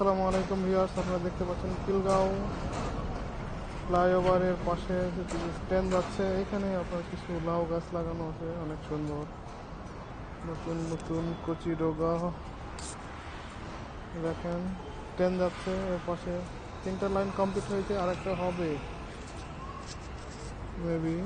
আসসালামু আলাইকুম ভিউয়ার্স, আপনারা দেখতে পাচ্ছেন খিলগাঁও ফ্লাইওভারের পাশে ট্রেন যাচ্ছে। এখানে আপনার কিছু লাউ গাছ লাগানো আছে, অনেক সুন্দর নতুন নতুন কচি ডগা। দেখেন ট্রেন যাচ্ছে, এর পাশে 3টা লাইন কমপ্লিট হয়েছে, আরেকটা হবে মেবি।